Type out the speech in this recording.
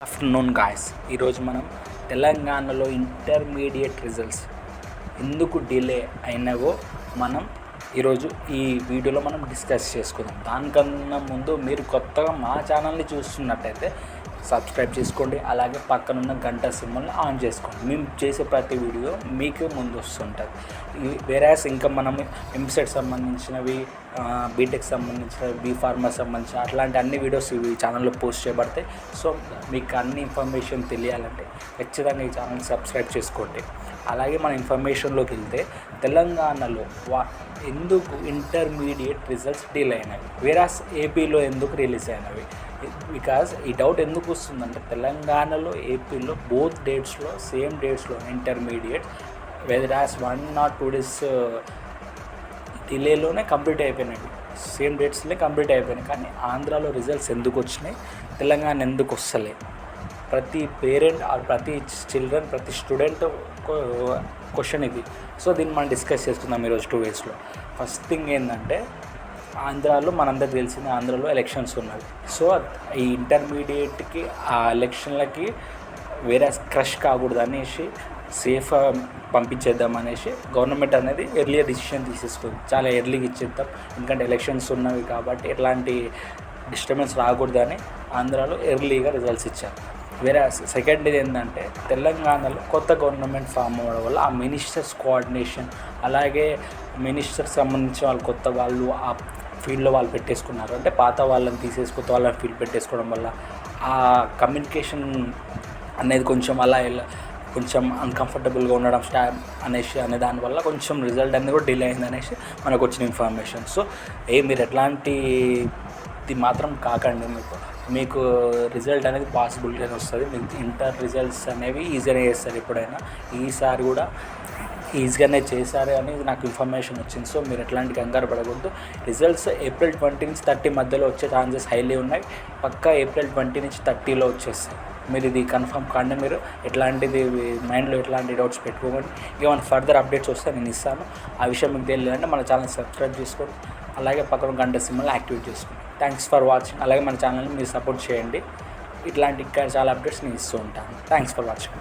Afternoon guys, ఈరోజు మనం తెలంగాణలో ఇంటర్మీడియట్ రిజల్ట్స్ ఎందుకు డిలే అయినవో మనం ఈరోజు ఈ వీడియోలో మనం డిస్కస్ చేసుకుందాం. దానికన్నా ముందు మీరు కొత్తగా మా ఛానల్ని చూస్తున్నట్టయితే సబ్స్క్రైబ్ చేసుకోండి, అలాగే పక్కనున్న గంట సింబల్ని ఆన్ చేసుకోండి. మేము చేసే ప్రతి వీడియో మీకు ముందు వస్తుంటుంది. వేరేస్ ఇంకా మనం ఎంసెట్ సంబంధించినవి, బీటెక్ సంబంధించినవి, బీఫార్మా సంబంధించిన అట్లాంటి అన్ని వీడియోస్ ఈ ఛానల్లో పోస్ట్ చేయబడతాయి. సో మీకు అన్ని ఇన్ఫర్మేషన్ తెలియాలంటే ఖచ్చితంగా ఈ ఛానల్ సబ్స్క్రైబ్ చేసుకోండి. అలాగే మన ఇన్ఫర్మేషన్లోకి వెళ్తే తెలంగాణలో ఎందుకు ఇంటర్మీడియట్ రిజల్ట్స్ డిలే అయినవి, వేరాస్ ఏపీలో ఎందుకు రిలీజ్ అయినవి? బికాజ్ ఈ డౌట్ ఎందుకు వస్తుందంటే తెలంగాణలో ఏపీలో బోత్ డేట్స్లో సేమ్ డేట్స్లో ఇంటర్మీడియట్ వేరాస్ 1 or 2 days డిలేలోనే కంప్లీట్ అయిపోయినాయి, సేమ్ డేట్స్లో కంప్లీట్ అయిపోయినాయి. కానీ ఆంధ్రాలో రిజల్ట్స్ ఎందుకు వచ్చినాయి, తెలంగాణ ఎందుకు వస్తలే? ప్రతి పేరెంట్ ప్రతి చిల్డ్రన్ ప్రతి స్టూడెంట్ క్వశ్చన్ ఇది. సో దీన్ని మనం డిస్కస్ చేసుకుందాం ఈరోజు 2 waysలో. ఫస్ట్ థింగ్ ఏంటంటే ఆంధ్రాలో మనందరికి తెలిసింది, ఆంధ్రాలో ఎలక్షన్స్ ఉన్నాయి. సో ఈ ఇంటర్మీడియట్కి ఆ ఎలక్షన్లకి వేరే క్రష్ కాకూడదు అనేసి సేఫ్ పంపించేద్దాం అనేసి గవర్నమెంట్ అనేది ఎర్లీగా డిసిషన్ తీసేసుకుంది. చాలా ఎర్లీగా ఇచ్చేద్దాం, ఎందుకంటే ఎలక్షన్స్ ఉన్నవి కాబట్టి ఎట్లాంటి డిస్టర్బెన్స్ రాకూడదని ఆంధ్రాలో ఎర్లీగా రిజల్ట్స్ ఇచ్చారు. వేరే సెకండ్ ఇది ఏంటంటే తెలంగాణలో కొత్త గవర్నమెంట్ ఫామ్ అవ్వడం వల్ల ఆ మినిస్టర్స్ కోఆర్డినేషన్, అలాగే మినిస్టర్స్ సంబంధించిన వాళ్ళు కొత్త వాళ్ళు ఆ ఫీల్డ్లో వాళ్ళు పెట్టేసుకున్నారు. అంటే పాత వాళ్ళని తీసేసి కొత్త వాళ్ళని ఫీల్డ్ పెట్టేసుకోవడం వల్ల ఆ కమ్యూనికేషన్ అనేది కొంచెం అన్కంఫర్టబుల్గా ఉండడం అనే దానివల్ల కొంచెం రిజల్ట్ అనేది కూడా డిలే అయింది అనేసి మనకు వచ్చిన ఇన్ఫర్మేషన్. సో మీరు ఎట్లాంటిది మాత్రం కాకండి, మీకు రిజల్ట్ అనేది పాసిబిలిటీ వస్తుంది. మీకు ఇంటర్ రిజల్ట్స్ అనేవి ఈజీగానే చేస్తారు ఎప్పుడైనా, ఈసారి కూడా ఈజీగానే చేశారు అనేది నాకు ఇన్ఫర్మేషన్ వచ్చింది. సో మీరు ఎట్లాంటి కంగారు పడకూడదు. రిజల్ట్స్ April 20 నుంచి 30 మధ్యలో వచ్చే ఛాన్సెస్ హైలీ ఉన్నాయి. పక్కా April 20 నుంచి 30లో వచ్చేస్తాయి. మీరు ఇది కన్ఫర్మ్ కానీ మీరు ఎట్లాంటిది మైండ్లో ఎట్లాంటి డౌట్స్ పెట్టుకోకండి. ఏమైనా ఫర్దర్ అప్డేట్స్ వస్తే నేను ఇస్తాను. ఆ విషయం మీకు తెలియాలంటే మన ఛానల్ సబ్స్క్రైబ్ చేసుకోండి, అలాగే పక్కన గంట సింబల్ని యాక్టివేట్ చేసుకోండి. Thanks for watching. అలాగే మన ఛానల్ని మీరు సపోర్ట్ చేయండి. ఇట్లాంటి ఇంకా చాలా అప్డేట్స్ నేను ఇస్తూ ఉంటాను. Thanks for watching.